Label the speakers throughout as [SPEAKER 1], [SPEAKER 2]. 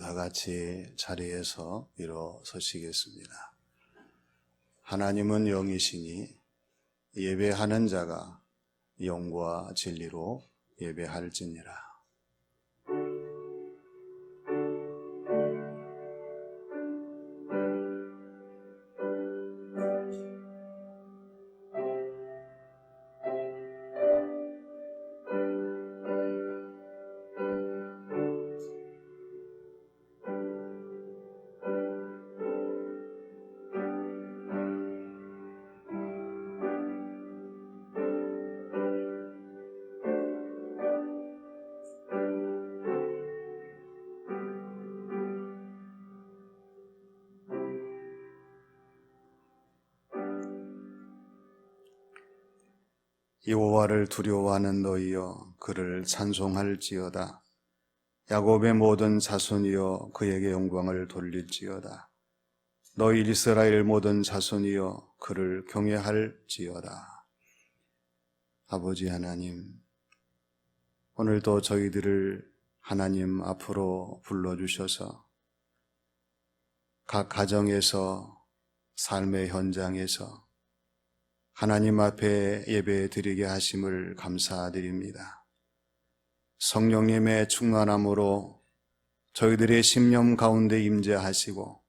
[SPEAKER 1] 다 같이 자리에서 일어서시겠습니다. 하나님은 영이시니 예배하는 자가 영과 진리로 예배할지니라. 여호와를 두려워하는 너희여 그를 찬송할지어다. 야곱의 모든 자손이여 그에게 영광을 돌릴지어다. 너희 이스라엘 모든 자손이여 그를 경외할지어다. 아버지 하나님, 오늘도 저희들을 하나님 앞으로 불러주셔서 각 가정에서 삶의 현장에서 하나님 앞에 예배 드리게 하심을 감사드립니다. 성령님의 충만함으로 저희들의 심령 가운데 임재하시고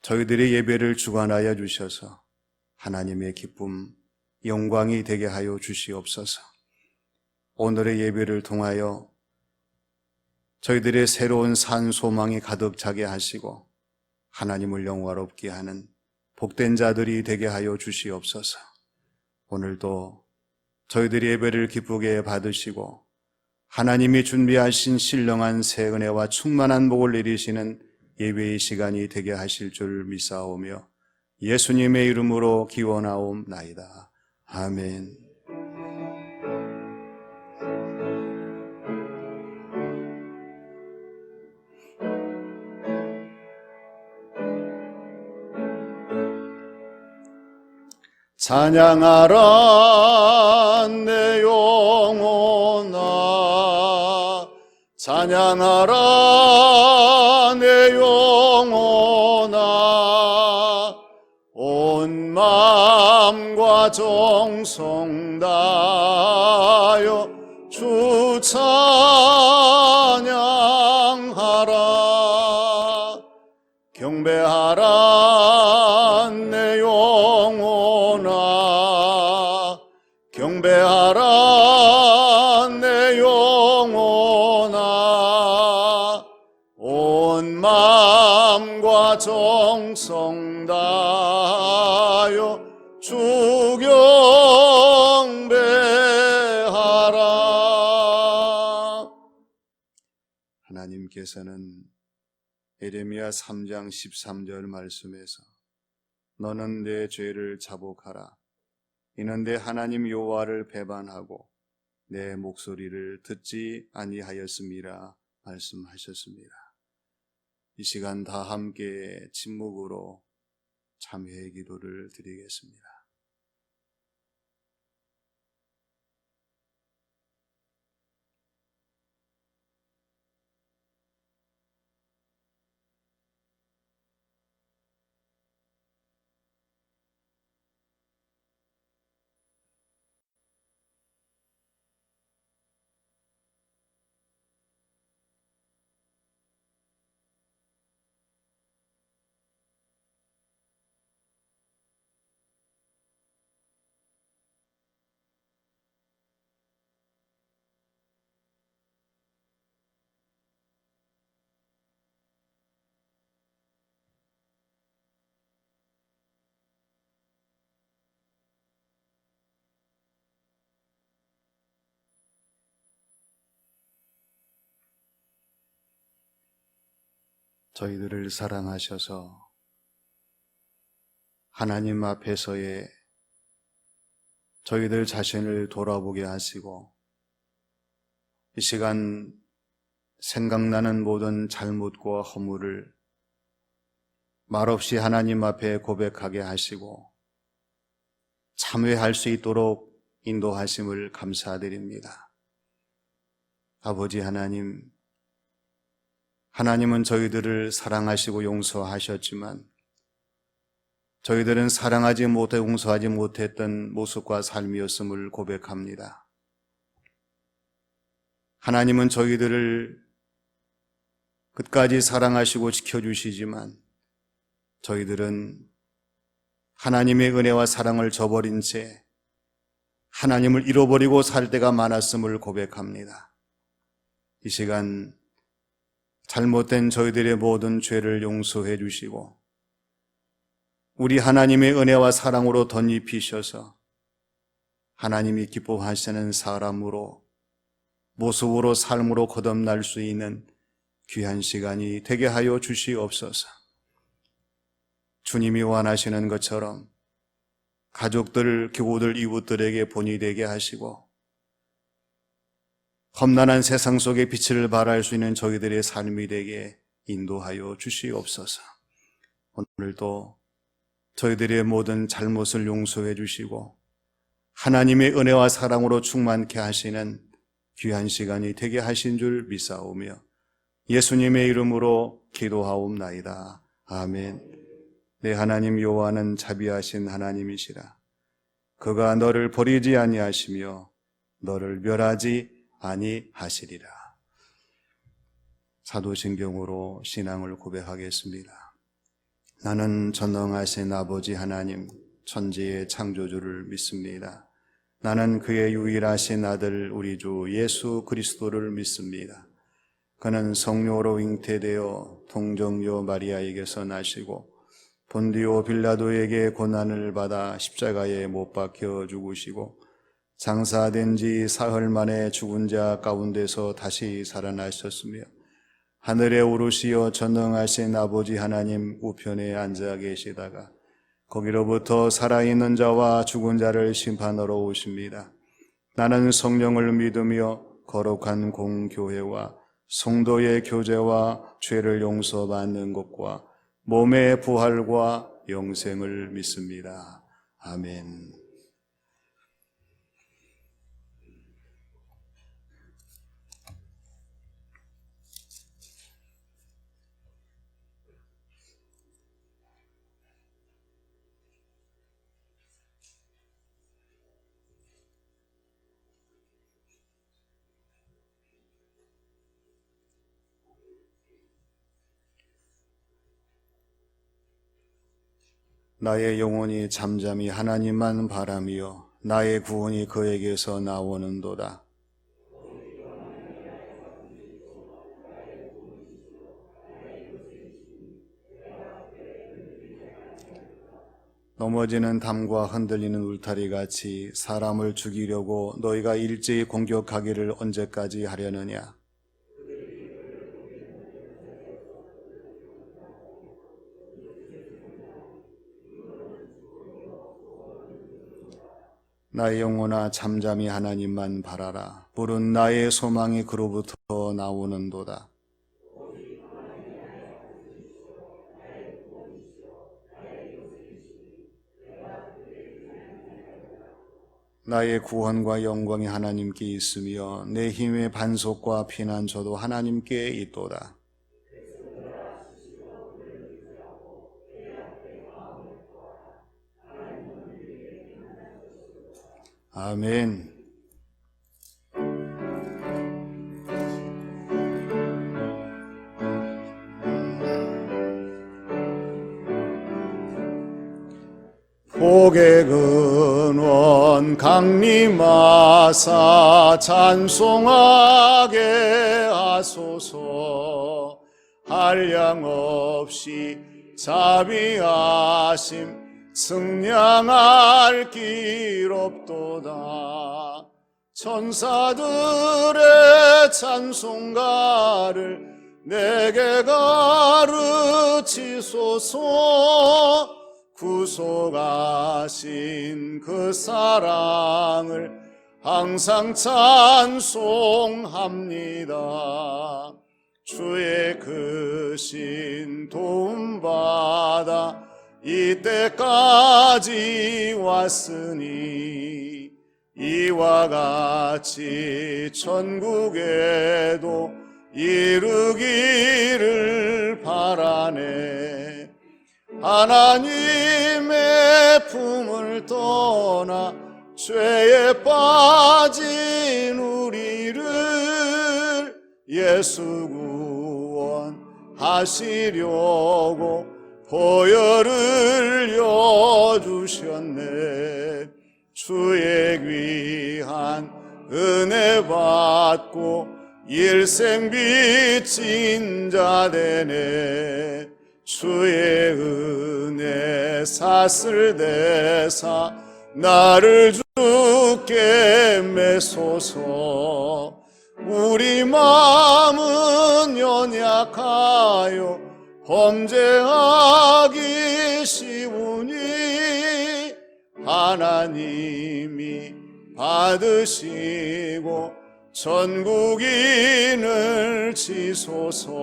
[SPEAKER 1] 저희들의 예배를 주관하여 주셔서 하나님의 기쁨, 영광이 되게 하여 주시옵소서. 오늘의 예배를 통하여 저희들의 새로운 산 소망이 가득 차게 하시고 하나님을 영화롭게 하는 복된 자들이 되게 하여 주시옵소서. 오늘도 저희들의 예배를 기쁘게 받으시고 하나님이 준비하신 신령한 새 은혜와 충만한 복을 내리시는 예배의 시간이 되게 하실 줄 믿사오며 예수님의 이름으로 기원하옵나이다. 아멘. 찬양하라 내 영혼아, 찬양하라 내 영혼아, 온 마음과 정성 다하여 주 찬양하라. 경배하라 내 영혼아, 경배하라 내 영혼아, 온 마음과 정성 다하여 주 경배하라. 하나님께서는 예레미야 3장 13절 말씀에서 너는 내 죄를 자복하라. 이는 내 하나님 여호와를 배반하고 내 목소리를 듣지 아니하였음이라 말씀하셨습니다. 이 시간 다 함께 침묵으로 참회의 기도를 드리겠습니다. 저희들을 사랑하셔서 하나님 앞에서의 저희들 자신을 돌아보게 하시고 이 시간 생각나는 모든 잘못과 허물을 말없이 하나님 앞에 고백하게 하시고 참회할 수 있도록 인도하심을 감사드립니다. 아버지 하나님, 하나님은 저희들을 사랑하시고 용서하셨지만 저희들은 사랑하지 못해 용서하지 못했던 모습과 삶이었음을 고백합니다. 하나님은 저희들을 끝까지 사랑하시고 지켜주시지만 저희들은 하나님의 은혜와 사랑을 저버린 채 하나님을 잃어버리고 살 때가 많았음을 고백합니다. 이 시간 잘못된 저희들의 모든 죄를 용서해 주시고 우리 하나님의 은혜와 사랑으로 덧입히셔서 하나님이 기뻐하시는 사람으로, 모습으로, 삶으로 거듭날 수 있는 귀한 시간이 되게 하여 주시옵소서. 주님이 원하시는 것처럼 가족들, 교우들, 이웃들에게 본이 되게 하시고 험난한 세상 속에 빛을 발할 수 있는 저희들의 삶이 되게 인도하여 주시옵소서. 오늘도 저희들의 모든 잘못을 용서해 주시고 하나님의 은혜와 사랑으로 충만케 하시는 귀한 시간이 되게 하신 줄 믿사오며 예수님의 이름으로 기도하옵나이다. 아멘. 내 하나님 여호와는 자비하신 하나님이시라. 그가 너를 버리지 아니하시며 너를 멸하지 아니하시리라. 사도신경으로 신앙을 고백하겠습니다. 나는 전능하신 아버지 하나님, 천지의 창조주를 믿습니다. 나는 그의 유일하신 아들 우리 주 예수 그리스도를 믿습니다. 그는 성령으로 잉태되어 동정녀 마리아에게서 나시고 본디오 빌라도에게 고난을 받아 십자가에 못 박혀 죽으시고 장사된 지 사흘 만에 죽은 자 가운데서 다시 살아나셨으며 하늘에 오르시어 전능하신 아버지 하나님 우편에 앉아 계시다가 거기로부터 살아있는 자와 죽은 자를 심판하러 오십니다. 나는 성령을 믿으며 거룩한 공교회와 성도의 교제와 죄를 용서받는 것과 몸의 부활과 영생을 믿습니다. 아멘. 나의 영혼이 잠잠히 하나님만 바라며 나의 구원이 그에게서 나오는도다. 넘어지는 담과 흔들리는 울타리같이 사람을 죽이려고 너희가 일제히 공격하기를 언제까지 하려느냐? 나의 영혼아 잠잠히 하나님만 바라라. 푸른 나의 소망이 그로부터 나오는도다. 나의 구원과 영광이 하나님께 있으며 내 힘의 반석과 피난처도 하나님께 있도다. 아멘. 복의 근원 강림하사 찬송하게 하소서. 한량없이 자비하심 승량할 길 없도다. 천사들의 찬송가를 내게 가르치소서. 구속하신 그 사랑을 항상 찬송합니다. 주의 크신 도움받아 이때까지 왔으니 이와 같이 천국에도 이루기를 바라네. 하나님의 품을 떠나 죄에 빠진 우리를 예수 구원하시려고 보혈을 여주셨네. 주의 귀한 은혜 받고 일생 빚진 자 되네. 주의 은혜 샀을 대사 나를 주께 메소서. 우리 마음은 연약하여 범죄하기 쉬우니 하나님이 받으시고 전국인을 지소서.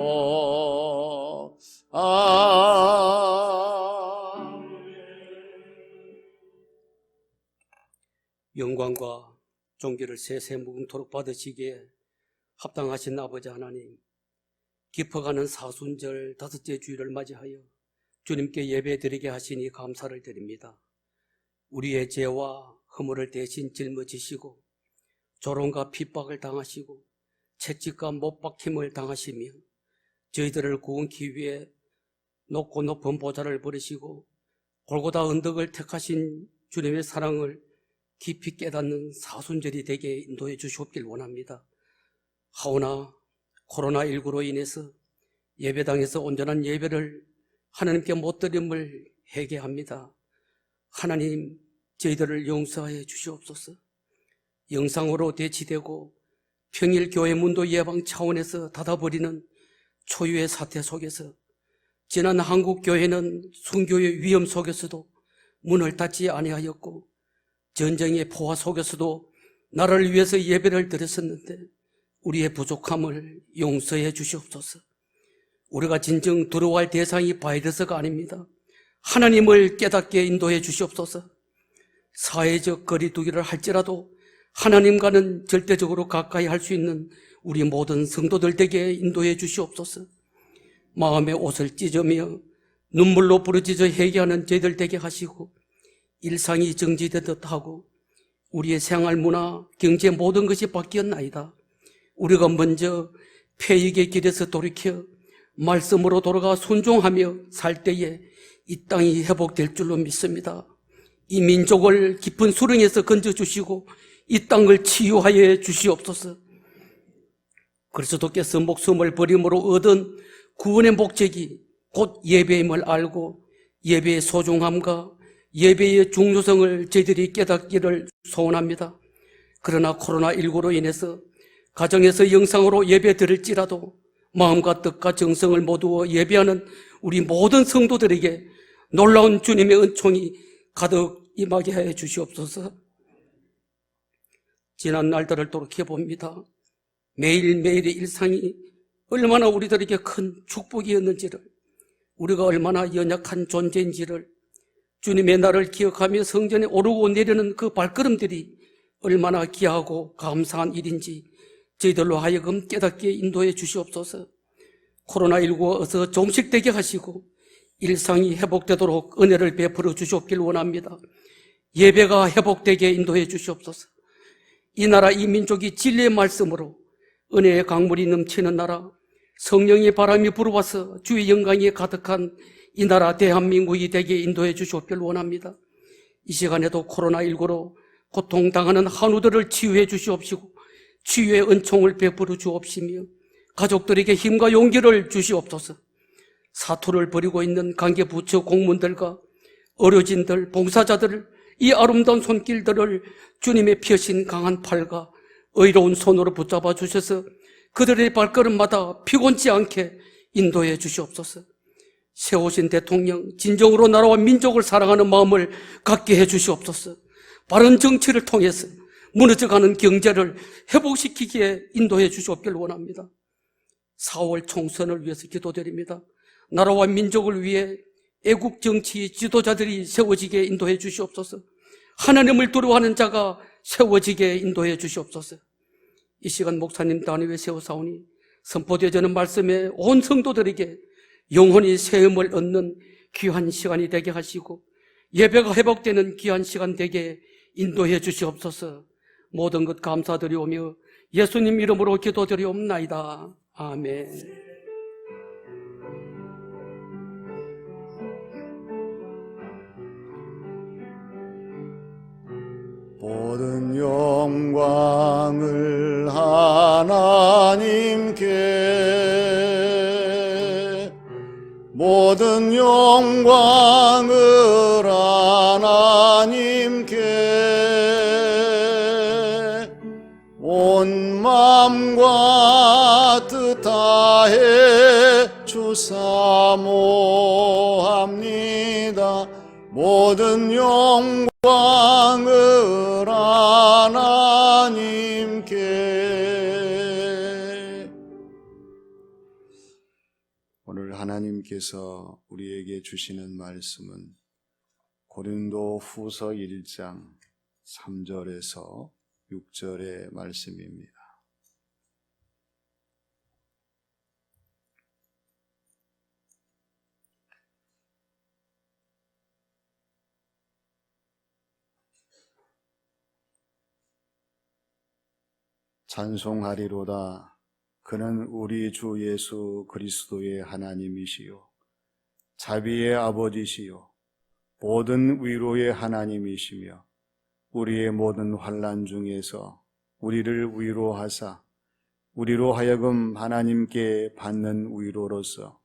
[SPEAKER 2] 영광과 존귀를 세세 무궁토록 받으시기에 합당하신 아버지 하나님, 깊어가는 사순절 다섯째 주일을 맞이하여 주님께 예배드리게 하시니 감사를 드립니다. 우리의 죄와 허물을 대신 짊어지시고 조롱과 핍박을 당하시고 채찍과 못박힘을 당하시며 저희들을 구원기 위해 높고 높은 보좌를 버리시고 골고다 언덕을 택하신 주님의 사랑을 깊이 깨닫는 사순절이 되게 인도해 주시옵길 원합니다. 하오나 코로나19로 인해서 예배당에서 온전한 예배를 하나님께 못 드림을 회개합니다. 하나님, 저희들을 용서하여 주시옵소서. 영상으로 대치되고 평일 교회 문도 예방 차원에서 닫아버리는 초유의 사태 속에서 지난 한국 교회는 순교의 위험 속에서도 문을 닫지 아니하였고 전쟁의 포화 속에서도 나라를 위해서 예배를 드렸었는데 우리의 부족함을 용서해 주시옵소서. 우리가 진정 두려워할 대상이 바이러스가 아닙니다. 하나님을 깨닫게 인도해 주시옵소서. 사회적 거리두기를 할지라도 하나님과는 절대적으로 가까이 할 수 있는 우리 모든 성도들 되게 인도해 주시옵소서. 마음의 옷을 찢으며 눈물로 부르짖어 회개하는 저희들 되게 하시고 일상이 정지되듯 하고 우리의 생활 문화, 경제 모든 것이 바뀌었나이다. 우리가 먼저 폐익의 길에서 돌이켜 말씀으로 돌아가 순종하며 살 때에 이 땅이 회복될 줄로 믿습니다. 이 민족을 깊은 수렁에서 건져주시고 이 땅을 치유하여 주시옵소서. 그리스도께서 목숨을 버림으로 얻은 구원의 목적이 곧 예배임을 알고 예배의 소중함과 예배의 중요성을 저희들이 깨닫기를 소원합니다. 그러나 코로나19로 인해서 가정에서 영상으로 예배 드릴지라도 마음과 뜻과 정성을 모두어 예배하는 우리 모든 성도들에게 놀라운 주님의 은총이 가득 임하게 해 주시옵소서. 지난 날들을 돌이켜봅니다. 매일매일의 일상이 얼마나 우리들에게 큰 축복이었는지를, 우리가 얼마나 연약한 존재인지를, 주님의 날을 기억하며 성전에 오르고 내리는 그 발걸음들이 얼마나 귀하고 감사한 일인지 저희들로 하여금 깨닫게 인도해 주시옵소서. 코로나19가 어서 종식되게 하시고 일상이 회복되도록 은혜를 베풀어 주시옵길 원합니다. 예배가 회복되게 인도해 주시옵소서. 이 나라 이 민족이 진리의 말씀으로 은혜의 강물이 넘치는 나라, 성령의 바람이 불어와서 주의 영광이 가득한 이 나라 대한민국이 되게 인도해 주시옵길 원합니다. 이 시간에도 코로나19로 고통당하는 한우들을 치유해 주시옵시고 치유의 은총을 베풀어 주옵시며 가족들에게 힘과 용기를 주시옵소서. 사투를 벌이고 있는 관계부처 공무원들과 의료진들, 봉사자들을 이 아름다운 손길들을 주님의 펴신 강한 팔과 의로운 손으로 붙잡아 주셔서 그들의 발걸음마다 피곤치 않게 인도해 주시옵소서. 세우신 대통령, 진정으로 나라와 민족을 사랑하는 마음을 갖게 해 주시옵소서. 바른 정치를 통해서 무너져가는 경제를 회복시키기에 인도해 주시옵길 원합니다. 4월 총선을 위해서 기도드립니다. 나라와 민족을 위해 애국 정치 지도자들이 세워지게 인도해 주시옵소서. 하나님을 두려워하는 자가 세워지게 인도해 주시옵소서. 이 시간 목사님 단위에 세워사오니 선포되어지는 말씀에 온 성도들에게 영혼이 세움을 얻는 귀한 시간이 되게 하시고 예배가 회복되는 귀한 시간 되게 인도해 주시옵소서. 모든 것 감사드리오며 예수님 이름으로 기도드리옵나이다. 아멘.
[SPEAKER 1] 모든 영광을 하나님께, 모든 영광을 하나님께, 온 마음과 뜻 다해 주사모합니다. 모든 영광을 하나님께. 오늘 하나님께서 우리에게 주시는 말씀은 고린도 후서 1장 3절에서 6절의 말씀입니다. 찬송하리로다. 그는 우리 주 예수 그리스도의 하나님이시요 자비의 아버지시요 모든 위로의 하나님이시며 우리의 모든 환난 중에서 우리를 위로하사 우리로 하여금 하나님께 받는 위로로서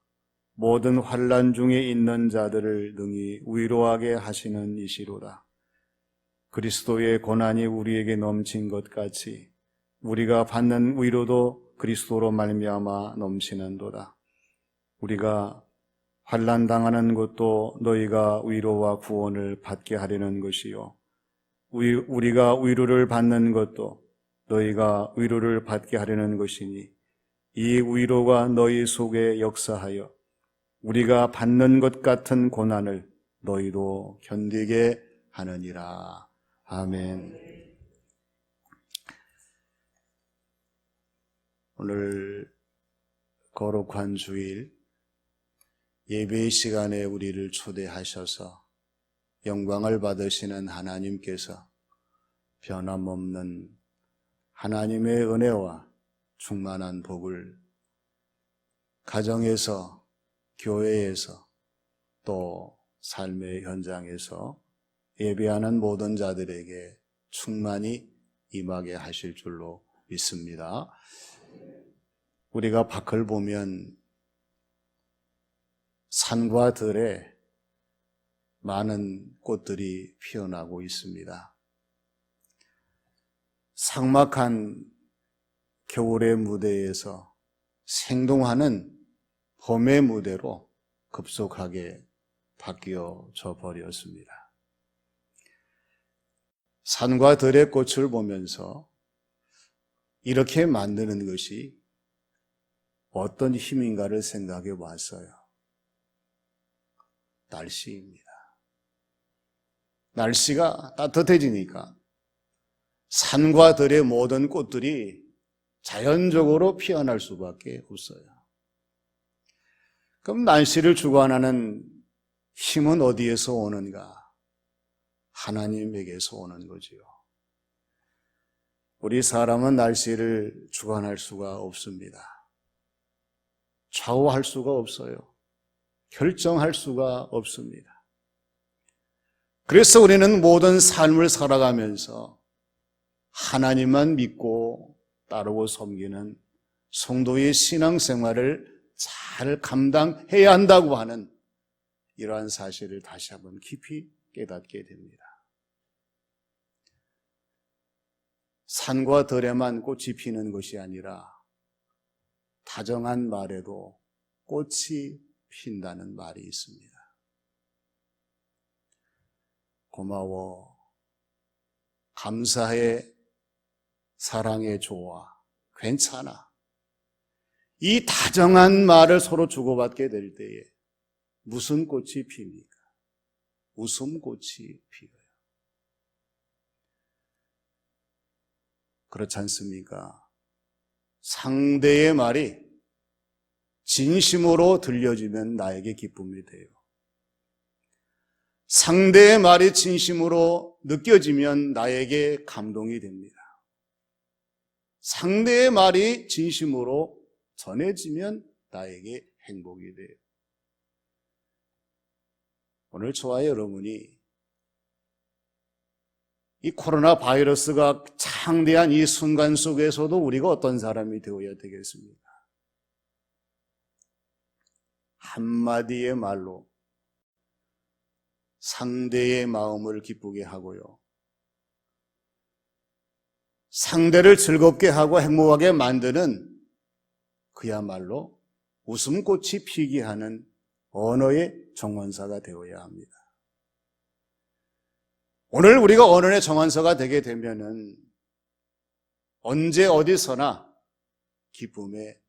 [SPEAKER 1] 모든 환난 중에 있는 자들을 능히 위로하게 하시는 이시로다. 그리스도의 고난이 우리에게 넘친 것 같이 우리가 받는 위로도 그리스도로 말미암아 넘치는도다. 우리가 환난 당하는 것도 너희가 위로와 구원을 받게 하려는 것이요 우리가 위로를 받는 것도 너희가 위로를 받게 하려는 것이니 이 위로가 너희 속에 역사하여 우리가 받는 것 같은 고난을 너희도 견디게 하느니라. 아멘. 오늘 거룩한 주일 예배의 시간에 우리를 초대하셔서 영광을 받으시는 하나님께서 변함없는 하나님의 은혜와 충만한 복을 가정에서, 교회에서, 또 삶의 현장에서 예배하는 모든 자들에게 충만히 임하게 하실 줄로 믿습니다. 우리가 밖을 보면 산과 들에 많은 꽃들이 피어나고 있습니다. 삭막한 겨울의 무대에서 생동하는 봄의 무대로 급속하게 바뀌어져 버렸습니다. 산과 들의 꽃을 보면서 이렇게 만드는 것이 어떤 힘인가를 생각해 봤어요. 날씨입니다. 날씨가 따뜻해지니까 산과 들의 모든 꽃들이 자연적으로 피어날 수밖에 없어요. 그럼 날씨를 주관하는 힘은 어디에서 오는가? 하나님에게서 오는 거지요. 우리 사람은 날씨를 주관할 수가 없습니다. 좌우할 수가 없어요. 결정할 수가 없습니다. 그래서 우리는 모든 삶을 살아가면서 하나님만 믿고 따르고 섬기는 성도의 신앙생활을 잘 감당해야 한다고 하는 이러한 사실을 다시 한번 깊이 깨닫게 됩니다. 산과 들에만 꽃이 피는 것이 아니라 다정한 말에도 꽃이 핀다는 말이 있습니다. 고마워, 감사해, 사랑해, 좋아, 괜찮아. 이 다정한 말을 서로 주고받게 될 때에 무슨 꽃이 핍니까? 웃음꽃이 피어요. 그렇지 않습니까? 상대의 말이 진심으로 들려주면 나에게 기쁨이 돼요. 상대의 말이 진심으로 느껴지면 나에게 감동이 됩니다. 상대의 말이 진심으로 전해지면 나에게 행복이 돼요. 오늘 저와 여러분이 이 코로나 바이러스가 창대한 이 순간 속에서도 우리가 어떤 사람이 되어야 되겠습니까? 한마디의 말로 상대의 마음을 기쁘게 하고요. 상대를 즐겁게 하고 행복하게 만드는 그야말로 웃음꽃이 피게 하는 언어의 정원사가 되어야 합니다. 오늘 우리가 언어의 정원사가 되게 되면은 언제 어디서나 기쁨에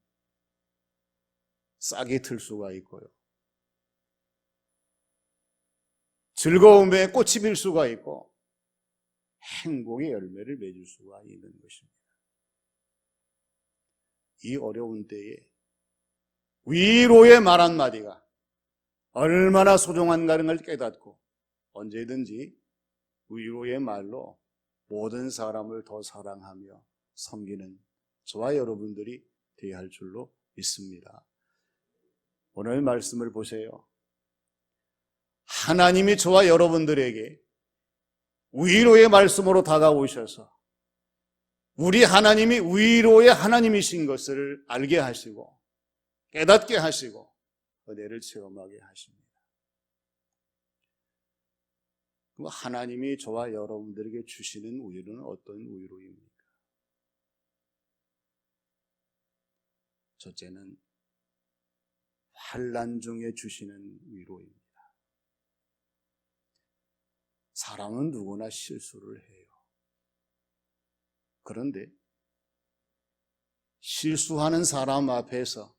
[SPEAKER 1] 싹이 틀 수가 있고요. 즐거움에 꽃이 필 수가 있고 행복의 열매를 맺을 수가 있는 것입니다. 이 어려운 때에 위로의 말 한마디가 얼마나 소중한가를 깨닫고 언제든지 위로의 말로 모든 사람을 더 사랑하며 섬기는 저와 여러분들이 되어야 할 줄로 믿습니다. 오늘 말씀을 보세요. 하나님이 저와 여러분들에게 위로의 말씀으로 다가오셔서 우리 하나님이 위로의 하나님이신 것을 알게 하시고 깨닫게 하시고 은혜를 체험하게 하십니다. 그럼 하나님이 저와 여러분들에게 주시는 위로는 어떤 위로입니까? 첫째는 환난 중에 주시는 위로입니다. 사람은 누구나 실수를 해요. 그런데 실수하는 사람 앞에서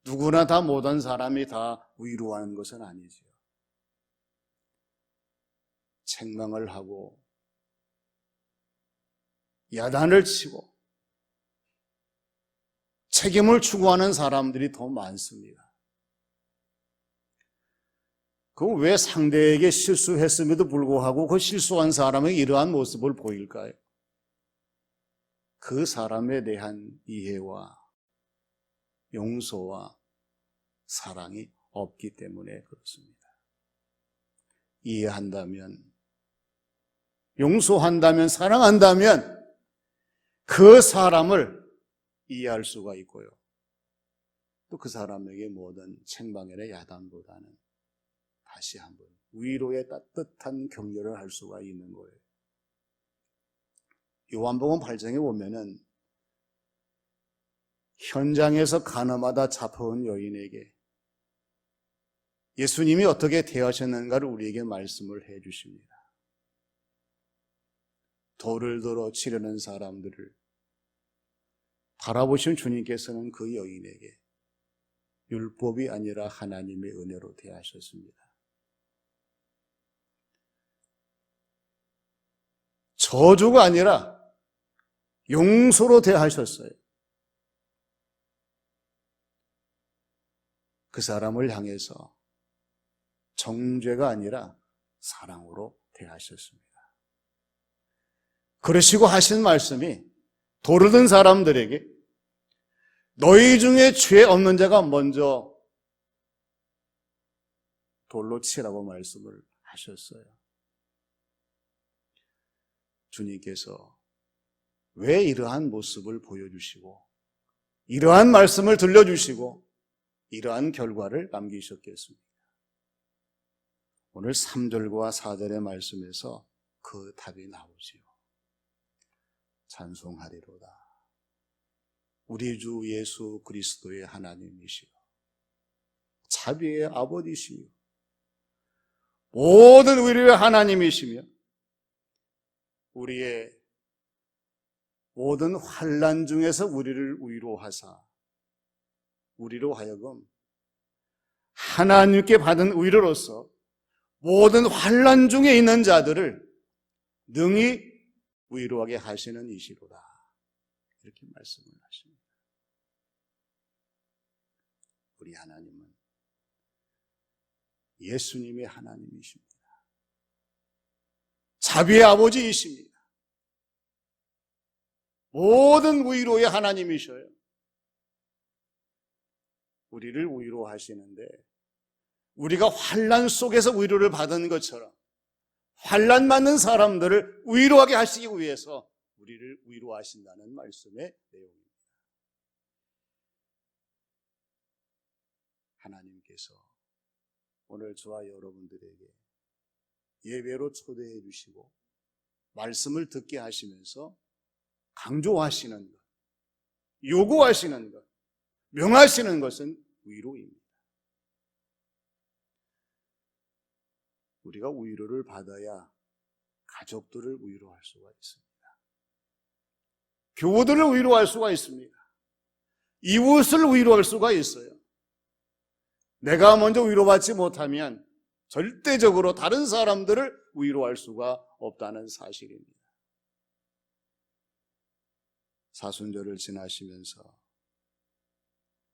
[SPEAKER 1] 누구나 다 못한 사람이 다 위로하는 것은 아니지요. 책망을 하고 야단을 치고 책임을 추구하는 사람들이 더 많습니다. 그럼 왜 상대에게 실수했음에도 불구하고 그 실수한 사람의 이러한 모습을 보일까요? 그 사람에 대한 이해와 용서와 사랑이 없기 때문에 그렇습니다. 이해한다면, 용서한다면, 사랑한다면 그 사람을 이해할 수가 있고요. 또 그 사람에게 모든 책망이나 야단보다는 다시 한번 위로의 따뜻한 격려를 할 수가 있는 거예요. 요한복음 8장에 보면은 현장에서 간음하다 잡혀온 여인에게 예수님이 어떻게 대하셨는가를 우리에게 말씀을 해 주십니다. 돌을 들어 치려는 사람들을 바라보신 주님께서는 그 여인에게 율법이 아니라 하나님의 은혜로 대하셨습니다. 저주가 아니라 용서로 대하셨어요. 그 사람을 향해서 정죄가 아니라 사랑으로 대하셨습니다. 그러시고 하신 말씀이 돌을 든 사람들에게 너희 중에 죄 없는 자가 먼저 돌로 치라고 말씀을 하셨어요. 주님께서 왜 이러한 모습을 보여주시고 이러한 말씀을 들려주시고 이러한 결과를 남기셨겠습니까? 오늘 3절과 4절의 말씀에서 그 답이 나오지요. 찬송하리로다. 우리 주 예수 그리스도의 하나님이시여 자비의 아버지시며 모든 위로의 하나님이시며 우리의 모든 환난 중에서 우리를 위로하사 우리로 하여금 하나님께 받은 위로로서 모든 환난 중에 있는 자들을 능히 위로하게 하시는 이시로다. 이렇게 말씀을 하십니다. 우리 하나님은 예수님의 하나님이십니다. 자비의 아버지이십니다. 모든 위로의 하나님이셔요. 우리를 위로하시는데 우리가 환난 속에서 위로를 받은 것처럼 환난 맞는 사람들을 위로하게 하시기 위해서 우리를 위로하신다는 말씀의 내용입니다. 하나님께서 오늘 저와 여러분들에게 예배로 초대해 주시고 말씀을 듣게 하시면서 강조하시는 것, 요구하시는 것, 명하시는 것은 위로입니다. 우리가 위로를 받아야 가족들을 위로할 수가 있습니다. 교우들을 위로할 수가 있습니다. 이웃을 위로할 수가 있어요. 내가 먼저 위로받지 못하면 절대적으로 다른 사람들을 위로할 수가 없다는 사실입니다. 사순절을 지나시면서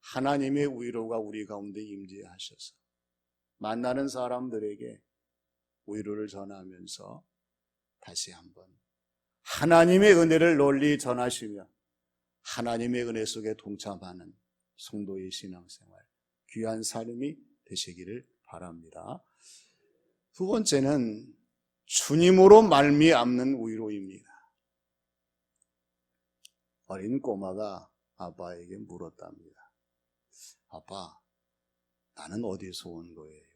[SPEAKER 1] 하나님의 위로가 우리 가운데 임재하셔서 만나는 사람들에게 위로를 전하면서 다시 한번 하나님의 은혜를 널리 전하시며 하나님의 은혜 속에 동참하는 성도의 신앙생활, 귀한 삶이 되시기를 바랍니다. 두 번째는 주님으로 말미암는 위로입니다. 어린 꼬마가 아빠에게 물었답니다. 아빠, 나는 어디서 온 거예요?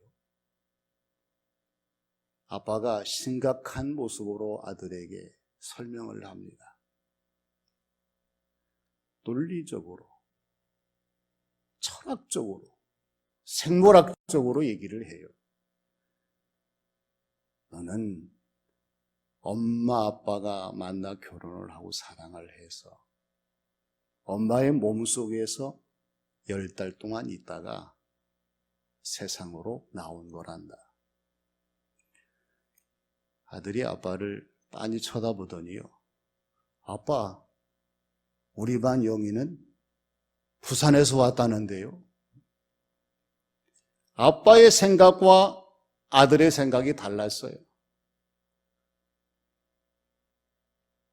[SPEAKER 1] 아빠가 심각한 모습으로 아들에게 설명을 합니다. 논리적으로, 철학적으로, 생물학적으로 얘기를 해요. 너는 엄마 아빠가 만나 결혼을 하고 사랑을 해서 엄마의 몸속에서 10달 동안 있다가 세상으로 나온 거란다. 아들이 아빠를 빤히 쳐다보더니요. 아빠, 우리 반 영희는 부산에서 왔다는데요. 아빠의 생각과 아들의 생각이 달랐어요.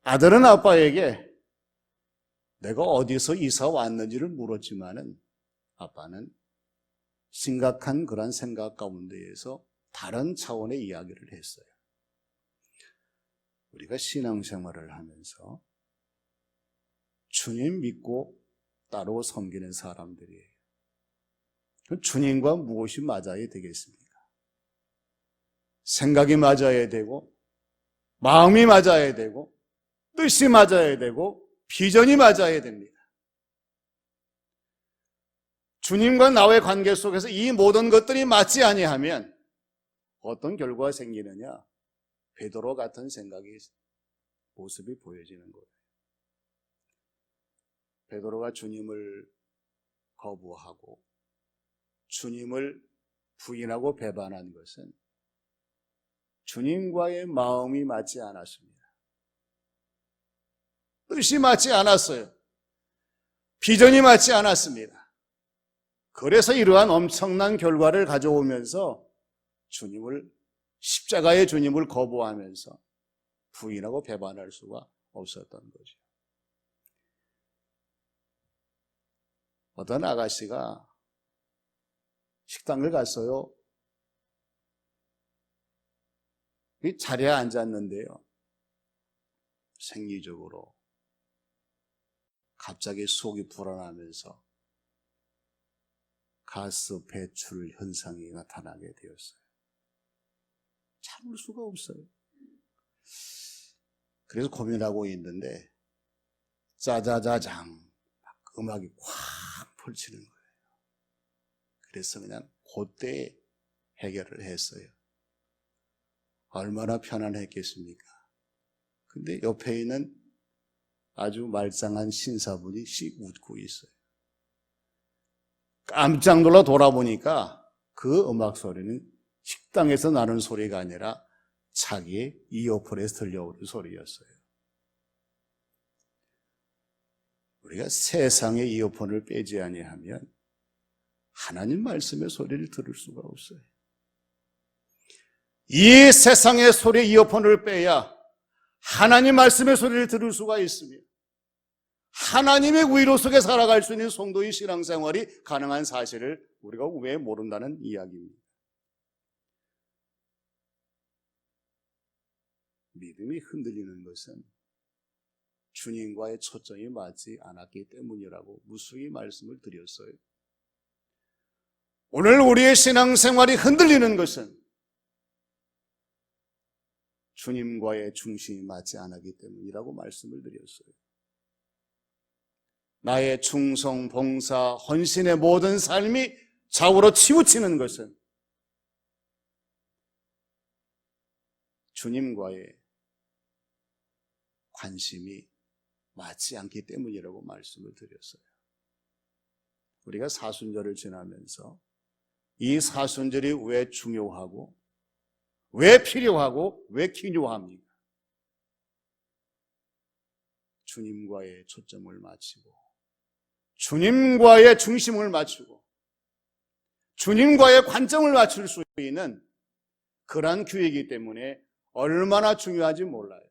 [SPEAKER 1] 아들은 아빠에게 내가 어디서 이사 왔는지를 물었지만은 아빠는 심각한 그런 생각 가운데에서 다른 차원의 이야기를 했어요. 우리가 신앙생활을 하면서 주님 믿고 따로 섬기는 사람들이에요. 주님과 무엇이 맞아야 되겠습니까? 생각이 맞아야 되고, 마음이 맞아야 되고, 뜻이 맞아야 되고, 비전이 맞아야 됩니다. 주님과 나의 관계 속에서 이 모든 것들이 맞지 아니하면 어떤 결과가 생기느냐? 베드로 같은 생각이 모습이 보여지는 거예요. 베드로가 주님을 거부하고 주님을 부인하고 배반한 것은 주님과의 마음이 맞지 않았습니다. 뜻이 맞지 않았어요. 비전이 맞지 않았습니다. 그래서 이러한 엄청난 결과를 가져오면서 십자가의 주님을 거부하면서 부인하고 배반할 수가 없었던 거죠. 어떤 아가씨가 식당을 갔어요. 자리에 앉았는데요. 생리적으로 갑자기 속이 불안하면서 가스 배출 현상이 나타나게 되었어요. 참을 수가 없어요. 그래서 고민하고 있는데 짜자자장 음악이 확 펼치는 거예요. 그래서 그냥 그때 해결을 했어요. 얼마나 편안했겠습니까? 근데 옆에 있는 아주 말짱한 신사분이 씩 웃고 있어요. 깜짝 놀라 돌아보니까 그 음악 소리는 식당에서 나는 소리가 아니라 자기의 이어폰에서 들려오는 소리였어요. 우리가 세상의 이어폰을 빼지 아니하면 하나님 말씀의 소리를 들을 수가 없어요. 이 세상의 소리에 이어폰을 빼야 하나님 말씀의 소리를 들을 수가 있으며 하나님의 위로 속에 살아갈 수 있는 성도의 신앙생활이 가능한 사실을 우리가 왜 모른다는 이야기입니다. 믿음이 흔들리는 것은 주님과의 초점이 맞지 않았기 때문이라고 무수히 말씀을 드렸어요. 오늘 우리의 신앙생활이 흔들리는 것은 주님과의 중심이 맞지 않았기 때문이라고 말씀을 드렸어요. 나의 충성, 봉사, 헌신의 모든 삶이 좌우로 치우치는 것은 주님과의 관심이 맞지 않기 때문이라고 말씀을 드렸어요. 우리가 사순절을 지나면서 이 사순절이 왜 중요하고 왜 필요하고 왜 기묘합니까? 주님과의 초점을 맞추고 주님과의 중심을 맞추고 주님과의 관점을 맞출 수 있는 그러한 기회이기 때문에 얼마나 중요한지 몰라요.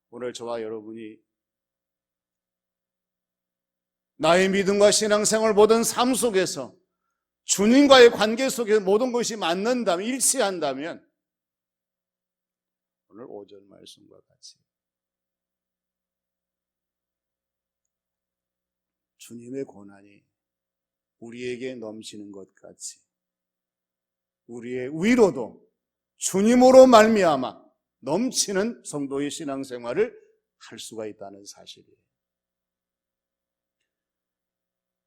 [SPEAKER 1] 오늘 저와 여러분이 나의 믿음과 신앙생활 모든 삶 속에서 주님과의 관계 속에서 모든 것이 맞는다면, 일치한다면 오늘 오전 말씀과 같이 주님의 고난이 우리에게 넘치는 것 같이 우리의 위로도 주님으로 말미암아 넘치는 성도의 신앙생활을 할 수가 있다는 사실이에요.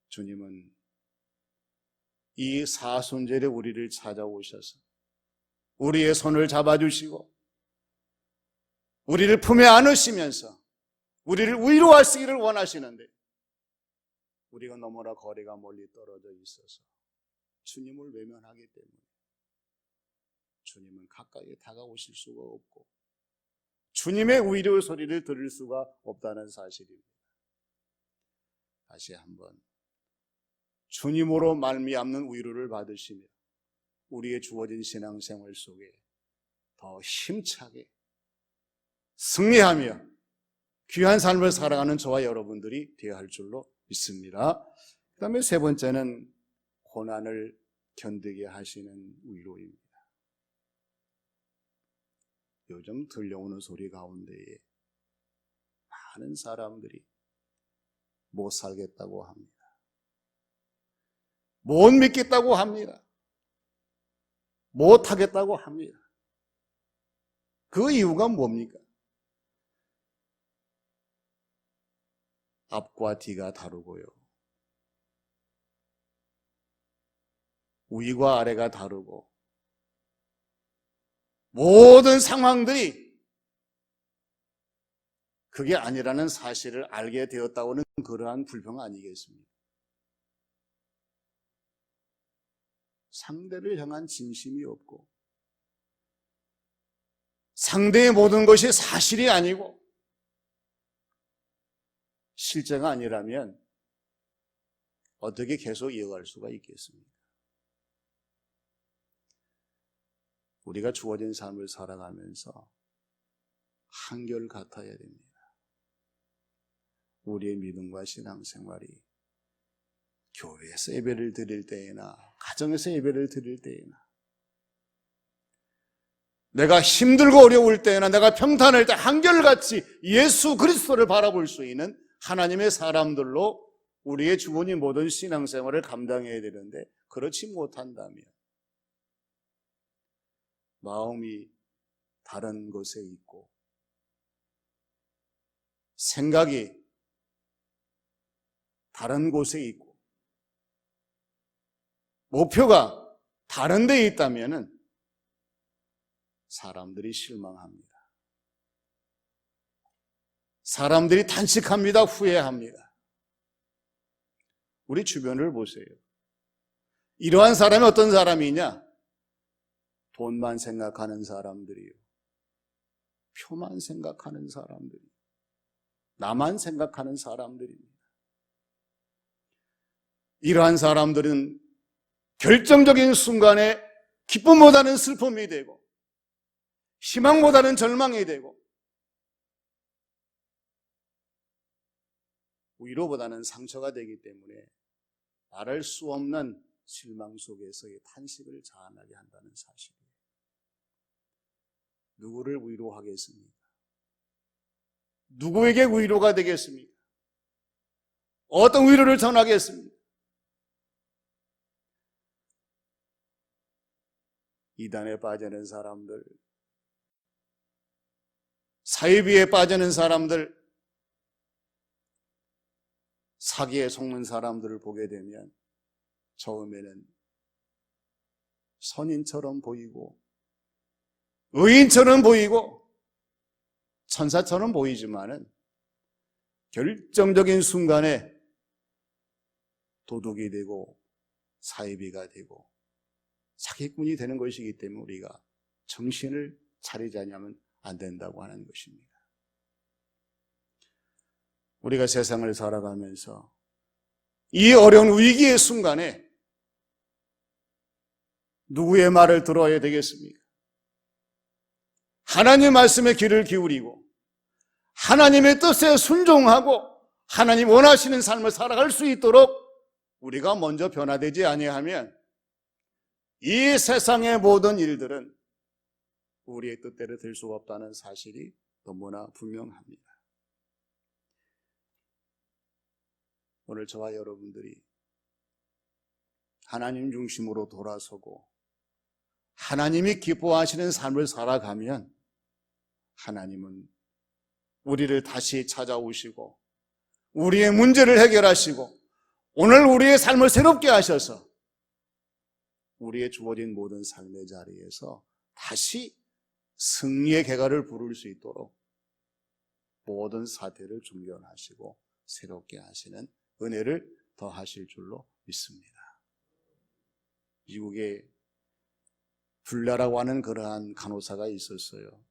[SPEAKER 1] 주님은 이 사순절에 우리를 찾아오셔서 우리의 손을 잡아주시고 우리를 품에 안으시면서 우리를 위로하시기를 원하시는데 우리가 너무나 거리가 멀리 떨어져 있어서 주님을 외면하기 때문에 주님은 가까이 다가오실 수가 없고 주님의 위로의 소리를 들을 수가 없다는 사실입니다. 다시 한번 주님으로 말미암는 위로를 받으시며 우리의 주어진 신앙생활 속에 더 힘차게 승리하며 귀한 삶을 살아가는 저와 여러분들이 되어야 할 줄로 믿습니다. 그 다음에 세 번째는 고난을 견디게 하시는 위로입니다. 요즘 들려오는 소리 가운데에 많은 사람들이 못 살겠다고 합니다. 못 믿겠다고 합니다. 못 하겠다고 합니다. 그 이유가 뭡니까? 앞과 뒤가 다르고요. 위와 아래가 다르고 모든 상황들이 그게 아니라는 사실을 알게 되었다고는 그러한 불평 아니겠습니까? 상대를 향한 진심이 없고 상대의 모든 것이 사실이 아니고 실제가 아니라면 어떻게 계속 이어갈 수가 있겠습니까? 우리가 주어진 삶을 살아가면서 한결같아야 됩니다. 우리의 믿음과 신앙생활이 교회에서 예배를 드릴 때나 가정에서 예배를 드릴 때나 내가 힘들고 어려울 때나 내가 평탄할 때 한결같이 예수 그리스도를 바라볼 수 있는 하나님의 사람들로 우리의 주어진 모든 신앙생활을 감당해야 되는데 그렇지 못한다면 마음이 다른 곳에 있고 생각이 다른 곳에 있고 목표가 다른 데에 있다면 사람들이 실망합니다. 사람들이 단식합니다. 후회합니다. 우리 주변을 보세요. 이러한 사람이 어떤 사람이냐? 돈만 생각하는 사람들이요. 표만 생각하는 사람들이요. 나만 생각하는 사람들입니다. 이러한 사람들은 결정적인 순간에 기쁨보다는 슬픔이 되고 희망보다는 절망이 되고 위로보다는 상처가 되기 때문에 말할 수 없는 실망 속에서의 탄식을 자아나게 한다는 사실이에요. 누구를 위로하겠습니까? 누구에게 위로가 되겠습니까? 어떤 위로를 전하겠습니까? 이단에 빠지는 사람들, 사이비에 빠지는 사람들, 사기에 속는 사람들을 보게 되면 처음에는 선인처럼 보이고 의인처럼 보이고 천사처럼 보이지만은 결정적인 순간에 도둑이 되고 사이비가 되고 사기꾼이 되는 것이기 때문에 우리가 정신을 차리지 않으면 안 된다고 하는 것입니다. 우리가 세상을 살아가면서 이 어려운 위기의 순간에 누구의 말을 들어야 되겠습니까? 하나님 말씀에 귀를 기울이고 하나님의 뜻에 순종하고 하나님 원하시는 삶을 살아갈 수 있도록 우리가 먼저 변화되지 아니하면 이 세상의 모든 일들은 우리의 뜻대로 될 수 없다는 사실이 너무나 분명합니다. 오늘 저와 여러분들이 하나님 중심으로 돌아서고 하나님이 기뻐하시는 삶을 살아가면 하나님은 우리를 다시 찾아오시고 우리의 문제를 해결하시고 오늘 우리의 삶을 새롭게 하셔서 우리의 주어진 모든 삶의 자리에서 다시 승리의 개가를 부를 수 있도록 모든 사태를 중견하시고 새롭게 하시는 은혜를 더하실 줄로 믿습니다. 미국에 불라라고 하는 그러한 간호사가 있었어요.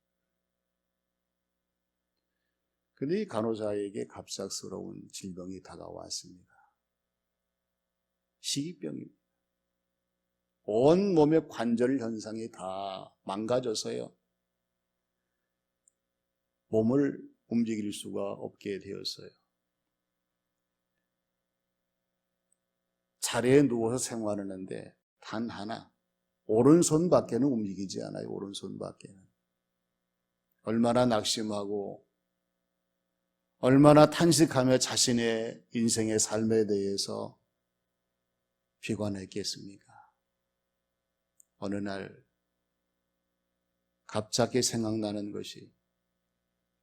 [SPEAKER 1] 그런데 이 간호사에게 갑작스러운 질병이 다가왔습니다. 식이병입니다. 온 몸의 관절 현상이 다 망가져서요. 몸을 움직일 수가 없게 되었어요. 자리에 누워서 생활하는데 단 하나, 오른손밖에는 움직이지 않아요. 오른손밖에는. 얼마나 낙심하고 얼마나 탄식하며 자신의 인생의 삶에 대해서 비관했겠습니까? 어느 날 갑자기 생각나는 것이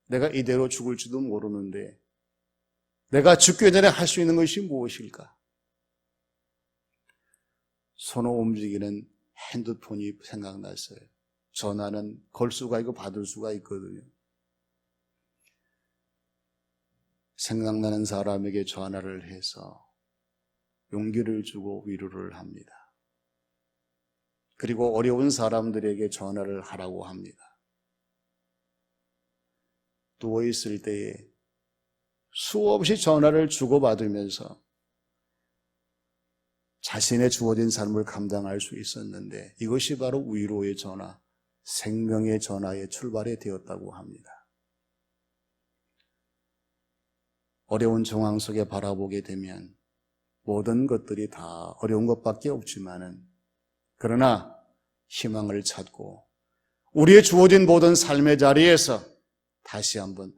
[SPEAKER 1] 내가 이대로 죽을지도 모르는데 내가 죽기 전에 할 수 있는 것이 무엇일까? 손을 움직이는 핸드폰이 생각났어요. 전화는 걸 수가 있고 받을 수가 있거든요. 생각나는 사람에게 전화를 해서 용기를 주고 위로를 합니다. 그리고 어려운 사람들에게 전화를 하라고 합니다. 누워있을 때에 수없이 전화를 주고받으면서 자신의 주어진 삶을 감당할 수 있었는데 이것이 바로 위로의 전화, 생명의 전화의 출발이 되었다고 합니다. 어려운 정황 속에 바라보게 되면 모든 것들이 다 어려운 것밖에 없지만은 그러나 희망을 찾고 우리의 주어진 모든 삶의 자리에서 다시 한번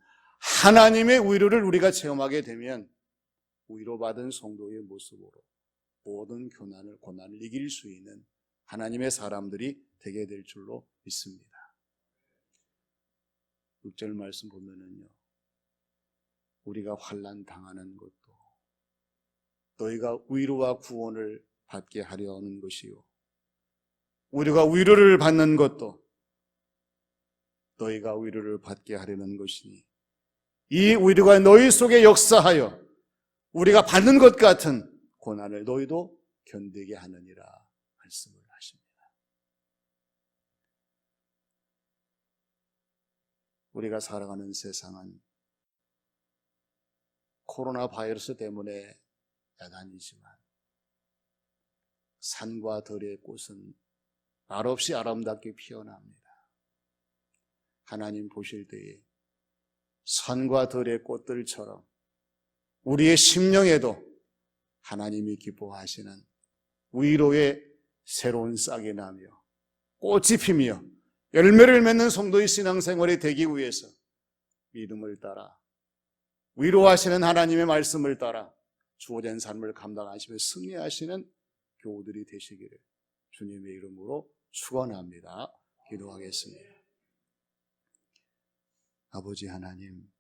[SPEAKER 1] 하나님의 위로를 우리가 체험하게 되면 위로받은 성도의 모습으로 모든 고난을 이길 수 있는 하나님의 사람들이 되게 될 줄로 믿습니다. 6절 말씀 보면은요, 우리가 환난 당하는 것도 너희가 위로와 구원을 받게 하려 하는 것이요, 우리가 위로를 받는 것도 너희가 위로를 받게 하려는 것이니 이 위로가 너희 속에 역사하여 우리가 받는 것 같은 고난을 너희도 견디게 하느니라 말씀을 하십니다. 우리가 살아가는 세상은 코로나 바이러스 때문에 야단이지만 산과 들의 꽃은 말없이 아름답게 피어납니다. 하나님 보실 때에 산과 들의 꽃들처럼 우리의 심령에도 하나님이 기뻐하시는 위로의 새로운 싹이 나며 꽃이 피며 열매를 맺는 성도의 신앙생활이 되기 위해서 믿음을 따라 위로하시는 하나님의 말씀을 따라 주어진 삶을 감당하시며 승리하시는 교우들이 되시기를 주님의 이름으로 축원합니다. 기도하겠습니다. 아버지 하나님,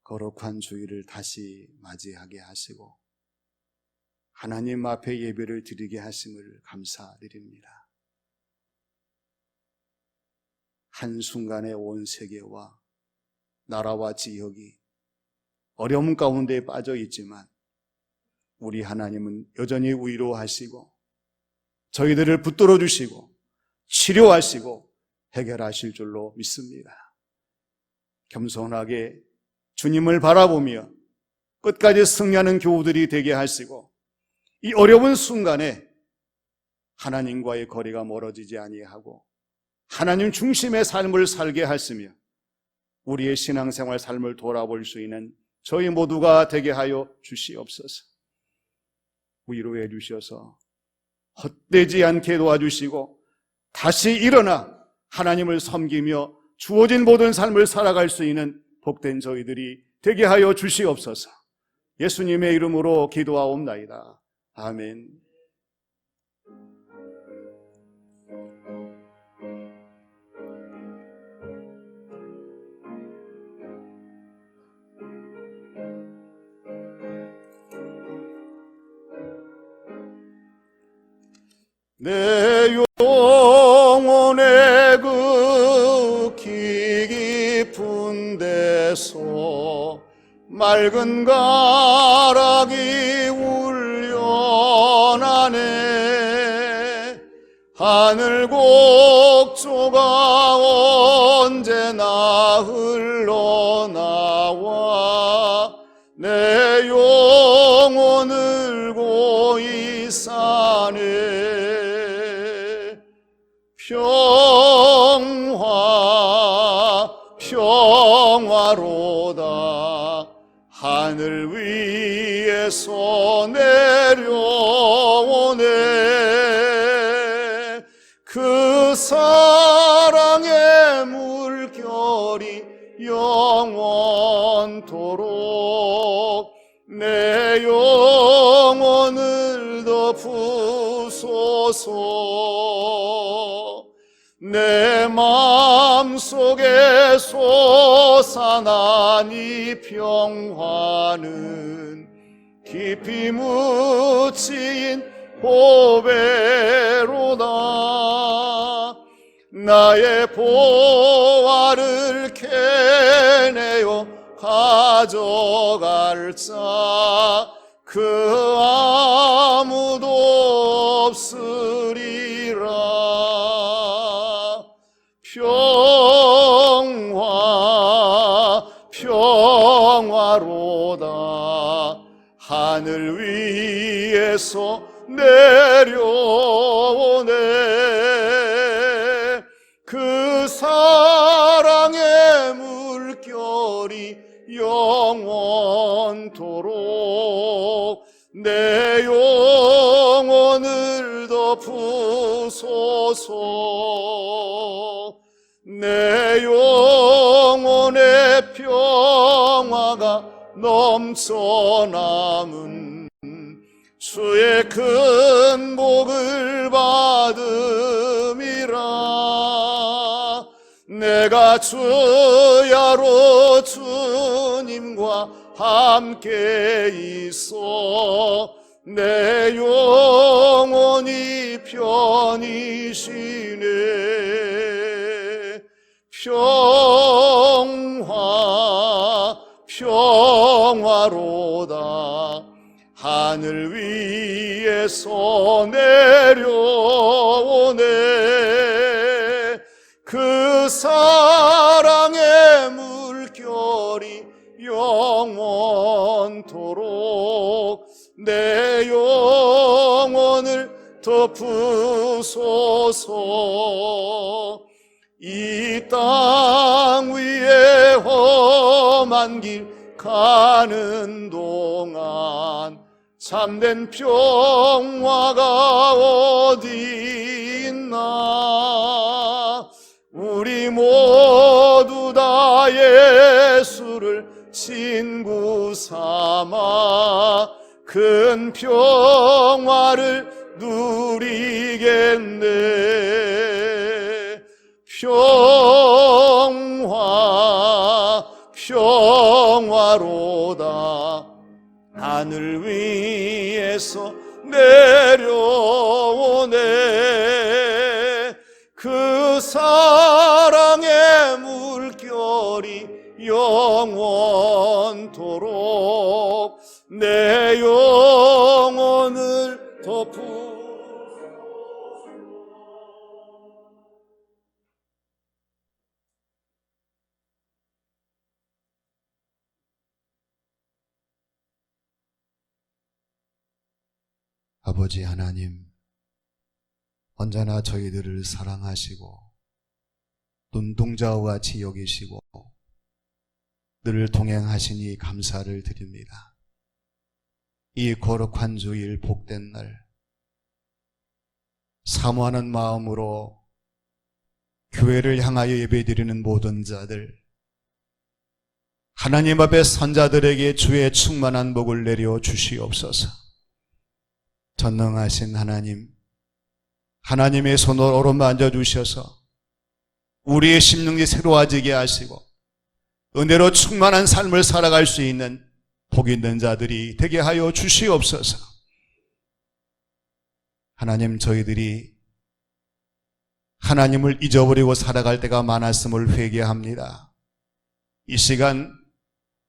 [SPEAKER 1] 거룩한 주일을 다시 맞이하게 하시고 하나님 앞에 예배를 드리게 하심을 감사드립니다. 한순간에 온 세계와 나라와 지역이 어려움 가운데 빠져 있지만 우리 하나님은 여전히 위로하시고 저희들을 붙들어 주시고 치료하시고 해결하실 줄로 믿습니다. 겸손하게 주님을 바라보며 끝까지 승리하는 교우들이 되게 하시고 이 어려운 순간에 하나님과의 거리가 멀어지지 아니하고 하나님 중심의 삶을 살게 하시며 우리의 신앙생활 삶을 돌아볼 수 있는 저희 모두가 되게 하여 주시옵소서. 위로해 주셔서 헛되지 않게 도와주시고 다시 일어나 하나님을 섬기며 주어진 모든 삶을 살아갈 수 있는 복된 저희들이 되게 하여 주시옵소서. 예수님의 이름으로 기도하옵나이다. 아멘. 내 영혼의 그 깊은 데서 맑은 가락이 울려나네. 하늘 곡조가 언제나 흘러나와 내 영혼을 고이 사네. 평화로다. 하늘 위에서 내려오네. 그 사랑의 물결이 영원토록 내 영혼을 덮으소서. 내 마음속에 솟아난 이 평화는 깊이 묻힌 보배로다. 나의 보화를 캐내어 가져갈 자 그 아무도 없으리라. 평화로다. 하늘 위에서 내려오네. 그 사랑의 물결이 영원토록 내 영혼을 덮으소서. 내 영혼의 평화가 넘쳐남은 주의 큰 복을 받음이라. 내가 주야로 주님과 함께 있어 내 영혼이 편히 쉬네. 평화로다. 하늘 위에서 내려오네. 그 사랑의 물결이 영원토록 내 영혼 덮으소서. 이 땅 위에 험한 길 가는 동안 참된 평화가 어디 있나. 우리 모두 다 예수를 친구 삼아 큰 평화를 누리겠네. 평화로다. 하늘 위에서 내려오네. 그 사랑의 물결이 영원토록 내 영혼을 덮으.
[SPEAKER 3] 아버지 하나님, 언제나 저희들을 사랑하시고 눈동자와 같이 여기시고 늘 동행하시니 감사를 드립니다. 이 거룩한 주일 복된 날, 사모하는 마음으로 교회를 향하여 예배드리는 모든 자들, 하나님 앞에 선자들에게 주의 충만한 복을 내려 주시옵소서. 전능하신 하나님, 하나님의 손을 어루만져 주셔서 우리의 심령이 새로워지게 하시고 은혜로 충만한 삶을 살아갈 수 있는 복 있는 자들이 되게 하여 주시옵소서. 하나님, 저희들이 하나님을 잊어버리고 살아갈 때가 많았음을 회개합니다. 이 시간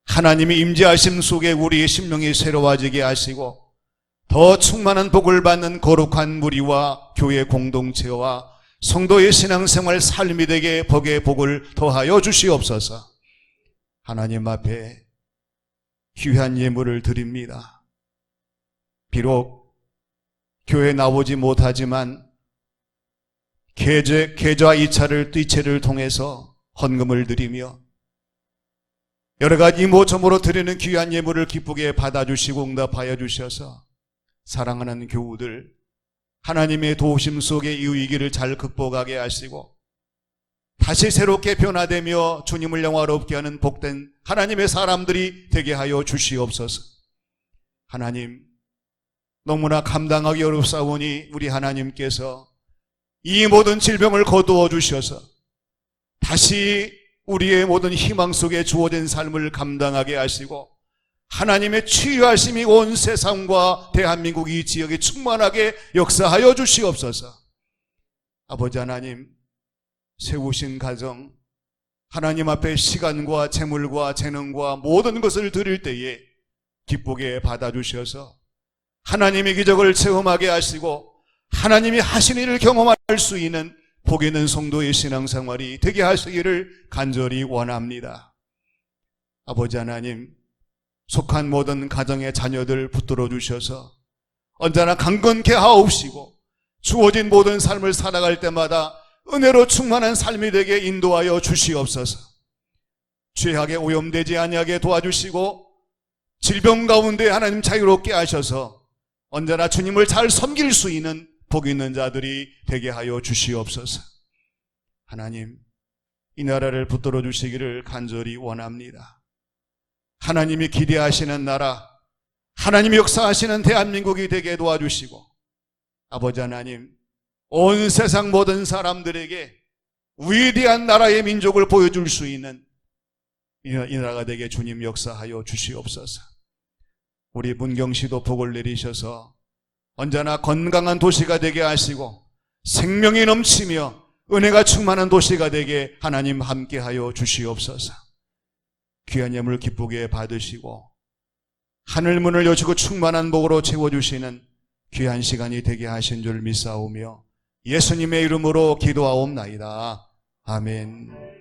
[SPEAKER 3] 하나님의 임재하심 속에 우리의 심령이 새로워지게 하시고 더 충만한 복을 받는 거룩한 무리와 교회 공동체와 성도의 신앙생활 삶이 되게 복의 복을 더하여 주시옵소서. 하나님 앞에 귀한 예물을 드립니다. 비록 교회에 나오지 못하지만 계좌 이체를 통해서 헌금을 드리며 여러 가지 이모저모로 드리는 귀한 예물을 기쁘게 받아주시고 응답하여 주셔서 사랑하는 교우들, 하나님의 도우심 속에 이 위기를 잘 극복하게 하시고 다시 새롭게 변화되며 주님을 영화롭게 하는 복된 하나님의 사람들이 되게 하여 주시옵소서. 하나님, 너무나 감당하기 어렵사오니 우리 하나님께서 이 모든 질병을 거두어 주셔서 다시 우리의 모든 희망 속에 주어진 삶을 감당하게 하시고 하나님의 치유하심이 온 세상과 대한민국 이 지역에 충만하게 역사하여 주시옵소서. 아버지 하나님, 세우신 가정, 하나님 앞에 시간과 재물과 재능과 모든 것을 드릴 때에 기쁘게 받아주셔서 하나님의 기적을 체험하게 하시고 하나님이 하신 일을 경험할 수 있는 복 있는 성도의 신앙생활이 되게 하시기를 간절히 원합니다. 아버지 하나님, 속한 모든 가정의 자녀들 붙들어 주셔서 언제나 강건케 하옵시고 주어진 모든 삶을 살아갈 때마다 은혜로 충만한 삶이 되게 인도하여 주시옵소서. 죄악에 오염되지 아니하게 도와주시고 질병 가운데 하나님 자유롭게 하셔서 언제나 주님을 잘 섬길 수 있는 복 있는 자들이 되게 하여 주시옵소서. 하나님, 이 나라를 붙들어 주시기를 간절히 원합니다. 하나님이 기대하시는 나라, 하나님이 역사하시는 대한민국이 되게 도와주시고 아버지 하나님, 온 세상 모든 사람들에게 위대한 나라의 민족을 보여줄 수 있는 이 나라가 되게 주님 역사하여 주시옵소서. 우리 문경시도 복을 내리셔서 언제나 건강한 도시가 되게 하시고 생명이 넘치며 은혜가 충만한 도시가 되게 하나님 함께하여 주시옵소서. 귀한 예물 기쁘게 받으시고 하늘문을 여시고 충만한 복으로 채워주시는 귀한 시간이 되게 하신 줄 믿사오며 예수님의 이름으로 기도하옵나이다. 아멘.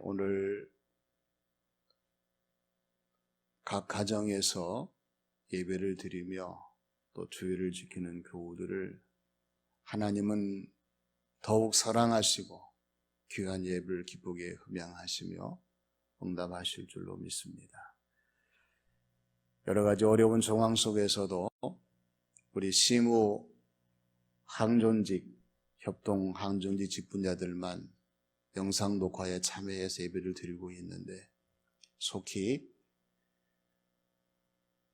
[SPEAKER 1] 오늘 각 가정에서 예배를 드리며 또 주일을 지키는 교우들을 하나님은 더욱 사랑하시고 귀한 예배를 기쁘게 흠양하시며 응답하실 줄로 믿습니다. 여러 가지 어려운 상황 속에서도 우리 시무 항존직, 협동 항존직 직분자들만 영상 녹화에 참여해서 예배를 드리고 있는데 속히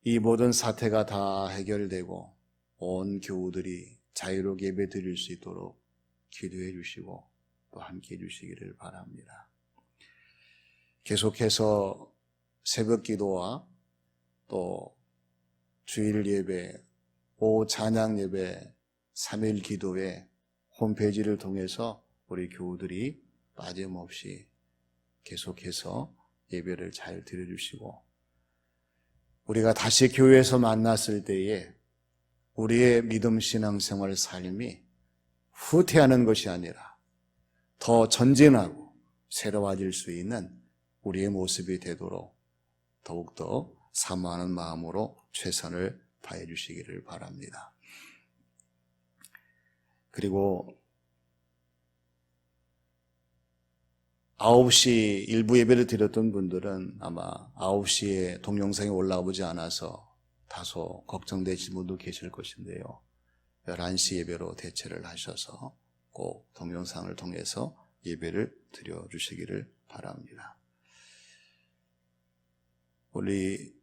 [SPEAKER 1] 이 모든 사태가 다 해결되고 온 교우들이 자유롭게 예배 드릴 수 있도록 기도해 주시고 또 함께 해 주시기를 바랍니다. 계속해서 새벽 기도와 또 주일 예배, 오후 찬양 예배, 3일 기도회 홈페이지를 통해서 우리 교우들이 빠짐없이 계속해서 예배를 잘 드려주시고 우리가 다시 교회에서 만났을 때에 우리의 믿음 신앙생활 삶이 후퇴하는 것이 아니라 더 전진하고 새로워질 수 있는 우리의 모습이 되도록 더욱더 사모하는 마음으로 최선을 다해 주시기를 바랍니다. 그리고 9시 일부 예배를 드렸던 분들은 아마 9시에 동영상이 올라오지 않아서 다소 걱정되신 분도 계실 것인데요. 11시 예배로 대체를 하셔서 꼭 동영상을 통해서 예배를 드려주시기를 바랍니다. 우리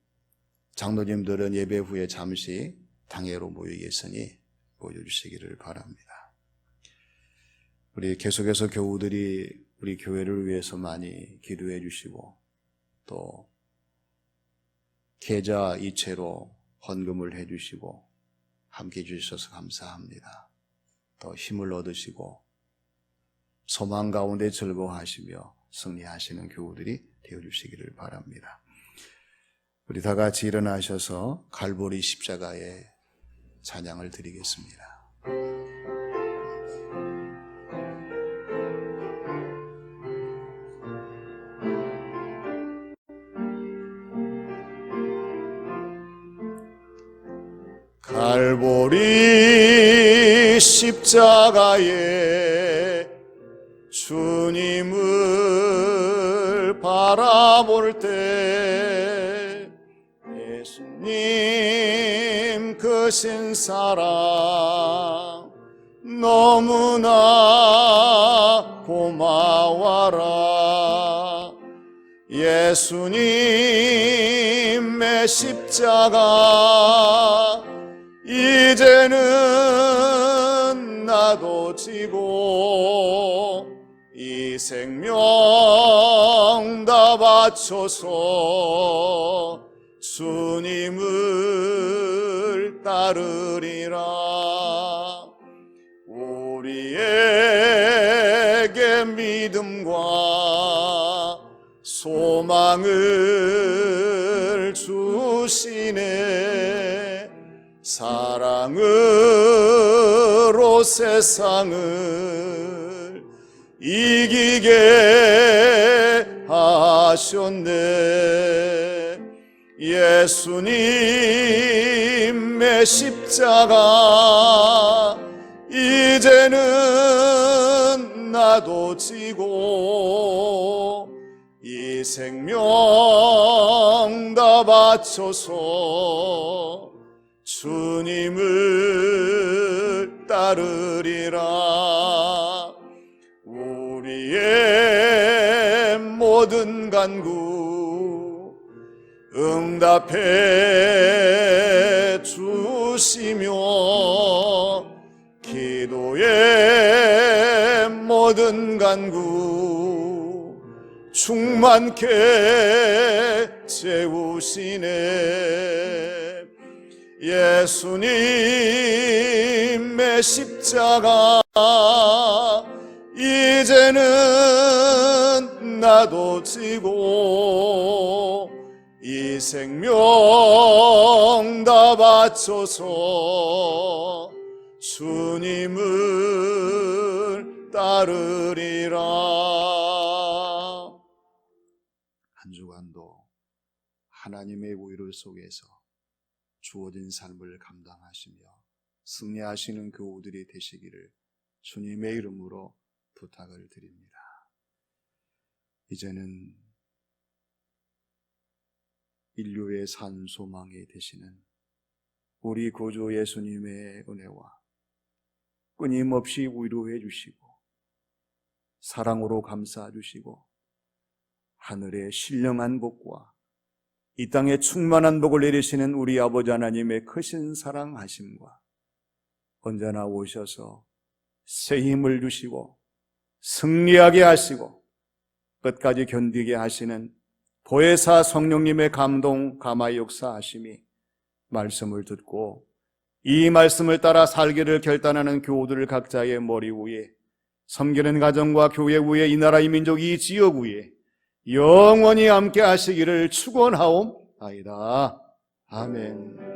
[SPEAKER 1] 장로님들은 예배 후에 잠시 당회로 모여 계시니 모여주시기를 바랍니다. 우리 계속해서 교우들이 우리 교회를 위해서 많이 기도해 주시고 또 계좌 이체로 헌금을 해 주시고 함께 해 주셔서 감사합니다. 더 힘을 얻으시고 소망 가운데 즐거워하시며 승리하시는 교우들이 되어주시기를 바랍니다. 우리 다 같이 일어나셔서 갈보리 십자가의 찬양을 드리겠습니다. 갈보리 십자가에 주님을 바라볼 때 예수님 크신 사랑 너무나 고마워라. 예수님의 십자가 이제는 나도 지고 이 생명 다 바쳐서 주님을 따르리라. 우리에게 믿음과 소망을 주시네. 사랑으로 세상을 이기게 하셨네. 예수님의 십자가 이제는 나도 지고 이 생명 다 바쳐서 주님을 따르리라. 우리의 모든 간구 응답해 주시며 기도의 모든 간구 충만케 채우시네. 예수님의 십자가 이제는 나도 지고 이 생명 다 바쳐서 주님을 따르리라. 하나님의 위로 속에서 주어진 삶을 감당하시며 승리하시는 교우들이 되시기를 주님의 이름으로 부탁을 드립니다. 이제는 인류의 산 소망이 되시는 우리 구주 예수님의 은혜와 끊임없이 위로해 주시고 사랑으로 감싸 주시고 하늘의 신령한 복과 이 땅에 충만한 복을 내리시는 우리 아버지 하나님의 크신 사랑하심과 언제나 오셔서 새 힘을 주시고 승리하게 하시고 끝까지 견디게 하시는 보혜사 성령님의 감동 감화 역사하심이 말씀을 듣고 이 말씀을 따라 살기를 결단하는 교우들 각자의 머리 위에 섬기는 가정과 교회 위에 이 나라 이 민족 이 지역 위에 영원히 함께 하시기를 축원하옵나이다. 아멘.